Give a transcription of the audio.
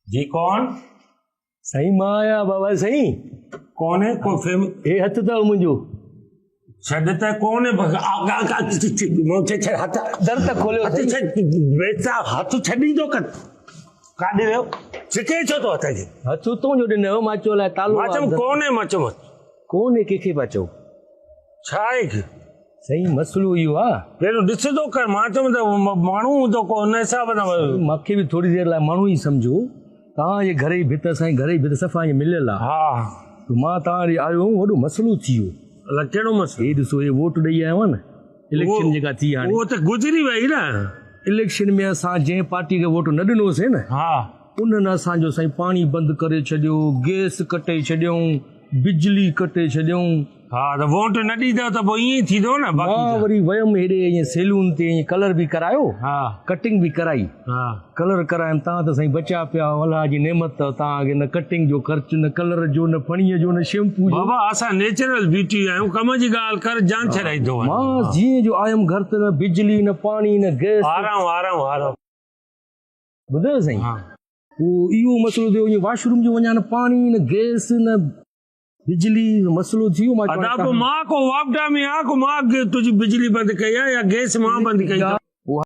जी कौन? सही मां आहियां बाबा सही। कौन है? को फेम हे हथ अथव मुंहिंजो। छॾ त कोन है हथ दर त खोलियो हथ बेटा हथ छॾींदो कर काॾे वियो छिके छो तो हथ खे हथ उतो जो ॾिनो मां चयो लाइ तालो मां चयमि कोन है मां चयमि कोन्हे कंहिंखे पिया चओ छा आहे सही मसइलो इहो आहे पहिरियों ॾिसंदो कर मां चयमि त माण्हू हूंदो को हुन हिसाब सां मूंखे बि थोरी देरि लाइ माण्हू ई सम्झो तव्हांजे घर जी भित साईं घर जी भित सफ़ा ईअं मिलियल आहे हा मां तव्हां ॾे आयो हुउमि वॾो मसइलो थी वियो अलाए कहिड़ो मसइलो हे ॾिसो हे वोट ॾेई आयो आहे न इलेक्शन जेका थी हाणे उहो त गुज़री वई न इलेक्शन में असां जंहिं पार्टी खे वोट न ॾिनोसीं न हा उन्हनि असांजो साईं पाणी बंदि करे छॾियो गैस कटे छॾियऊं बिजली कटे छॾियऊं हा त वोट न ॾींदव त पोइ ईअं ई थींदो न मां वरी वियुमि हेॾे ईअं सैलून ते ईअं कलर बि करायो हा कटिंग बि कराई हा कलर करायमि तव्हां त साईं बचा पिया अलाह जी नेमत अथव तव्हांखे न कटिंग जो ख़र्चु न कलर जो न फणीअ जो न शैम्पू जो बाबा असां नेचुरल ब्यूटी आहियूं कम जी ॻाल्हि कर जान छॾाईंदो मां जीअं जो आयुमि घर त न बिजली न पाणी न गैस आराम आराम आराम ॿुधायो साईं पोइ इहो मसइलो थियो ईअं वॉशरूम जो वञा न पाणी न गैस न बिजली मसइलो थी वियो मां को वापडा में आ को मां तुंहिंजी बिजली बंदि कई आहे या गैस मां बंदि कई